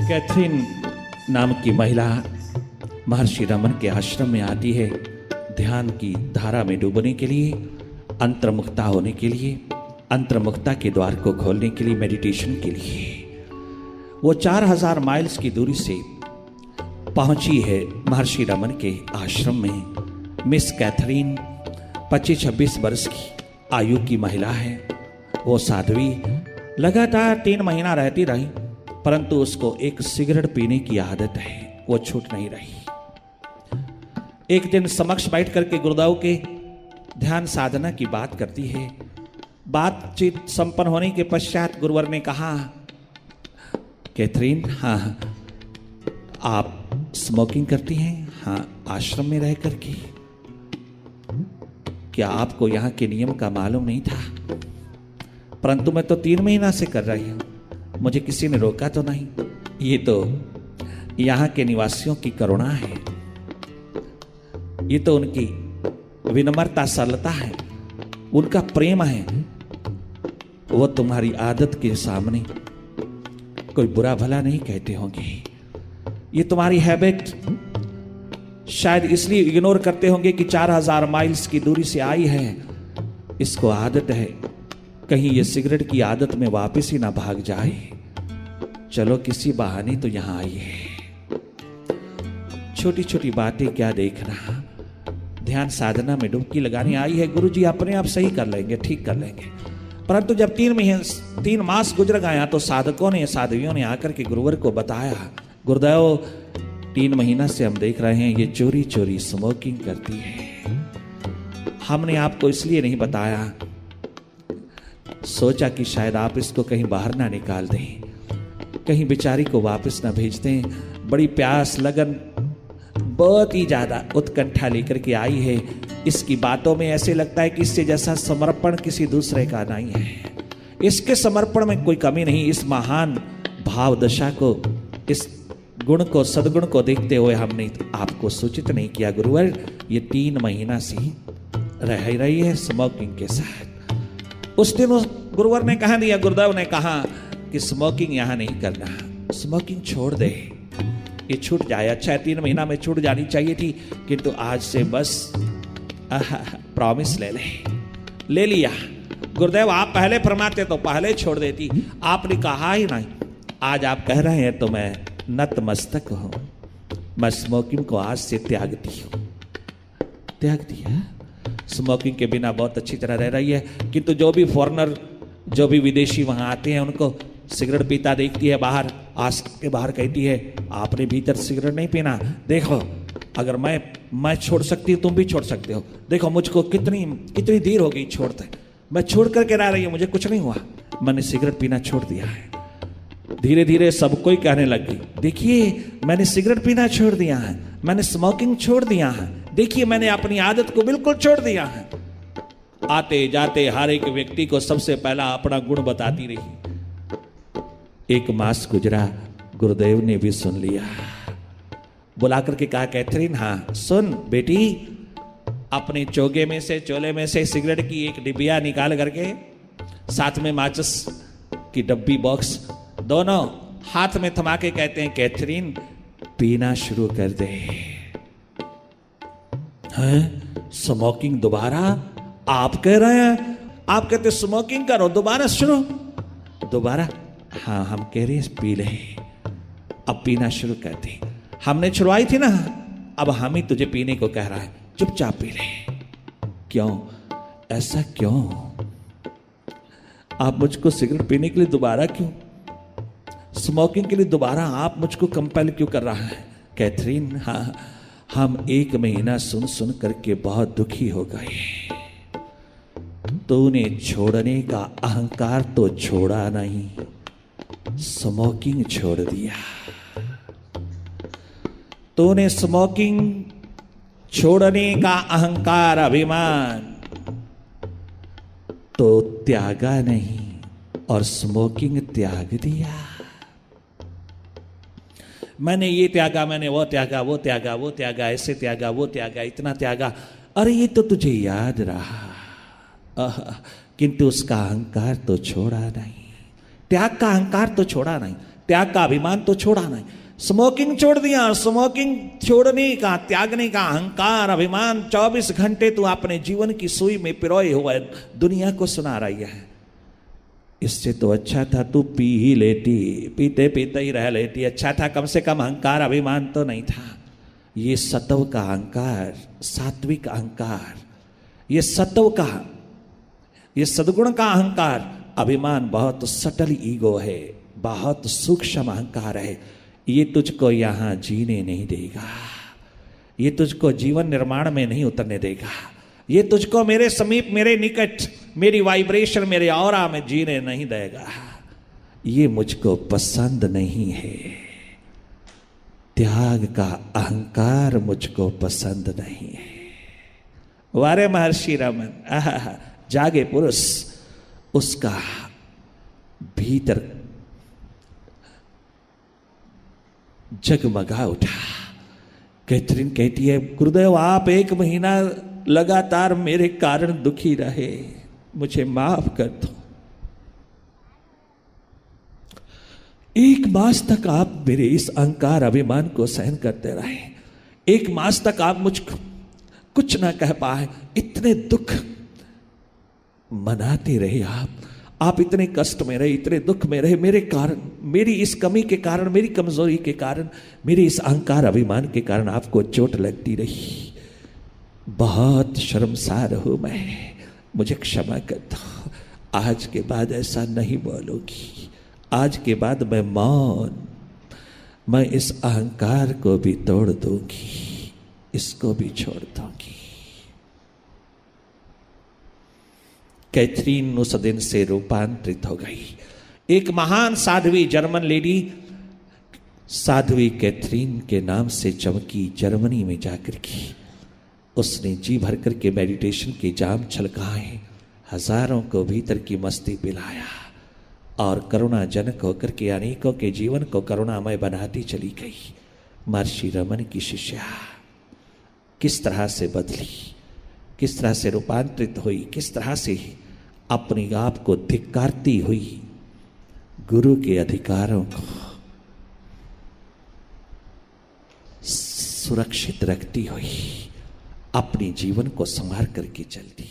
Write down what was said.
Catherine नाम की महिला महर्षि रमन के आश्रम में आती है ध्यान की धारा में डूबने के लिए, अंतर्मुक्ता होने के लिए, अंतर्मुक्ता के द्वार को खोलने के लिए, मेडिटेशन के लिए। वो 4000 माइल्स की दूरी से पहुंची है महर्षि रमन के आश्रम में। मिस कैथरीन 25-26 वर्ष की आयु की महिला है। वो साध्वी लगातार 3 महीना रहती रही, परंतु उसको एक सिगरेट पीने की आदत है, वो छूट नहीं रही। एक दिन समक्ष बैठ करके गुरुदेव के ध्यान साधना की बात करती है। बातचीत संपन्न होने के पश्चात गुरुवर ने कहा, कैथरीन, हाँ आप स्मोकिंग करती हैं? हाँ, आश्रम में रह करके। क्या आपको यहाँ के नियम का मालूम नहीं था? परंतु मैं तो 3 महीना से कर रही हूँ, मुझे किसी ने रोका तो नहीं। ये तो यहाँ के निवासियों की करुणा है, ये तो उनकी विनम्रता सरलता है, उनका प्रेम है। वो तुम्हारी आदत के सामने कोई बुरा भला नहीं कहते होंगे। ये तुम्हारी हैबिट शायद इसलिए इग्नोर करते होंगे कि 4000 माइल्स की दूरी से आई है, इसको आदत है, कहीं ये सिगरेट की आदत में वापस ही ना भाग जाए। चलो किसी बहाने तो यहां आई है। छोटी छोटी बातें क्या देखना, ध्यान साधना में डुबकी लगाने आई है। गुरुजी अपने आप सही कर लेंगे, ठीक कर लेंगे। परंतु जब 3 मास गुजर गया तो साधकों ने, साध्वियों ने आकर के गुरुवर को बताया, गुरुदेव 3 महीना से हम देख रहे हैं ये चोरी चोरी स्मोकिंग करती है। हमने आपको इसलिए नहीं बताया, सोचा कि शायद आप इसको कहीं बाहर ना निकाल दें, कहीं बेचारी को वापस ना भेज दें। बड़ी प्यास लगन, बहुत ही ज्यादा उत्कंठा लेकर के आई है। इसकी बातों में ऐसे लगता है कि इससे जैसा समर्पण किसी दूसरे का नहीं है। इसके समर्पण में कोई कमी नहीं। इस महान भाव दशा को, इस गुण को, सद्गुण को देखते हुए हमने आपको सूचित नहीं किया। गुरुवर ये 3 महीना से रह रही है स्मोकिंग के साथ। उस दिन उस गुरुवर ने कहा दिया, गुरुदेव ने कहा कि स्मोकिंग यहां नहीं करना, स्मोकिंग छोड़ दे, ये छूट जाए। अच्छा 3 महीना में छूट जानी चाहिए थी, किंतु आज से बस प्रॉमिस ले लिया। गुरुदेव आप पहले फरमाते तो पहले छोड़ देती, आपने कहा ही नहीं। आज आप कह रहे हैं तो मैं नतमस्तक हूं। मैं स्मोकिंग को आज से त्याग दिया। स्मोकिंग के बिना बहुत अच्छी तरह रह रही है, किंतु जो भी फॉरेनर, जो भी विदेशी वहां आते हैं, उनको सिगरेट पीता देखती है बाहर, आज के बाहर कहती है आपने भीतर सिगरेट नहीं पीना। देखो अगर मैं छोड़ सकती हूँ, तुम भी छोड़ सकते हो। देखो मुझको कितनी देर हो गई छोड़ते, मैं छोड़ करके रह रही हूँ, मुझे कुछ नहीं हुआ, मैंने सिगरेट पीना छोड़ दिया है। धीरे धीरे सबको ही कहने लग गई, देखिए मैंने सिगरेट पीना छोड़ दिया है, मैंने स्मोकिंग छोड़ दिया है, देखिए मैंने अपनी आदत को बिल्कुल छोड़ दिया है। आते जाते हर एक व्यक्ति को सबसे पहला अपना गुण बताती रही। 1 मास गुजरा, गुरुदेव ने भी सुन लिया। बुला करके कहा, कैथरीन हाँ सुन बेटी, अपने चोले में से सिगरेट की एक डिबिया निकाल करके, साथ में माचिस की डब्बी बॉक्स दोनों हाथ में थमा के कहते हैं, कैथरीन पीना शुरू कर दे। हैं? स्मोकिंग दोबारा? आप कह रहे हैं, आप कहते स्मोकिंग करो दोबारा शुरू? दोबारा? हाँ हम कह रहे हैं पी ले, अब पीना शुरू कर दे। हमने छुड़वाई थी ना, अब हम ही तुझे पीने को कह रहा है, चुपचाप पी ले। क्यों? ऐसा क्यों? आप मुझको सिगरेट पीने के लिए दोबारा क्यों, स्मोकिंग के लिए दोबारा आप मुझको कंपेल क्यों कर रहा है? कैथरीन हाँ, हम 1 महीना सुन करके बहुत दुखी हो गए। तूने छोड़ने का अहंकार तो छोड़ा नहीं, स्मोकिंग छोड़ दिया। तूने स्मोकिंग छोड़ने का अहंकार, अभिमान तो त्यागा नहीं, और स्मोकिंग त्याग दिया। मैंने ये त्यागा, मैंने वो त्यागा, ऐसे त्यागा, वो त्यागा, इतना त्यागा। अरे ये तो तुझे याद रहा, किंतु उसका अहंकार तो छोड़ा नहीं, त्याग का अहंकार तो छोड़ा नहीं। त्याग का अभिमान तो छोड़ा नहीं, स्मोकिंग छोड़ दिया, स्मोकिंग छोड़ने का, त्यागने का अहंकार अभिमान 24 घंटे तू अपने जीवन की सुई में पिरोए हुआ दुनिया को सुना रही है। इससे तो अच्छा था तू पी ही लेती, पीते पीते ही रह लेती, अच्छा था, कम से कम अहंकार अभिमान तो नहीं था। ये सत्व का अहंकार, सात्विक अहंकार, ये सत्व का, ये सद्गुण का अहंकार, अभिमान बहुत सटल ईगो है, बहुत सूक्ष्म अहंकार है। ये तुझको यहां जीने नहीं देगा, ये तुझको जीवन निर्माण में नहीं उतरने देगा, ये तुझको मेरे समीप, मेरे निकट, मेरी वाइब्रेशन, मेरे ऑरा में जीने नहीं देगा। ये मुझको पसंद नहीं है, त्याग का अहंकार मुझको पसंद नहीं है। वारे महर्षि रमन, जागे पुरुष, उसका भीतर जगमगा उठा। कैथरीन कहती है, गुरुदेव आप 1 महीना लगातार मेरे कारण दुखी रहे, मुझे माफ कर दो। 1 मास तक आप मेरे इस अहंकार अभिमान को सहन करते रहे, 1 मास तक आप मुझको कुछ ना कह पाए, इतने दुख मनाते रहे आप इतने कष्ट में रहे, इतने दुख में रहे, मेरे कारण, मेरी इस कमी के कारण, मेरी कमजोरी के कारण, मेरे इस अहंकार अभिमान के कारण आपको चोट लगती रही। बहुत शर्मसार हूं मैं, मुझे क्षमा कर दो। आज के बाद ऐसा नहीं बोलूंगी, आज के बाद मैं मौन, मैं इस अहंकार को भी तोड़ दूंगी, इसको भी छोड़ दूंगी। कैथरीन उस दिन से रूपांतरित हो गई। एक महान साध्वी, जर्मन लेडी, साध्वी कैथरीन के नाम से चमकी जर्मनी में जाकर की। उसने जी भर करके मेडिटेशन के जाम छलकाए, हजारों को भीतर की मस्ती पिलाया और करुणाजनक होकर के अनेकों के जीवन को करुणामय बनाती चली गई। महर्षि रमन की शिष्या किस तरह से बदली, किस तरह से रूपांतरित हुई, किस तरह से अपने आप को धिक्कारती हुई, गुरु के अधिकारों को सुरक्षित रखती हुई अपने जीवन को संवार करके चलती।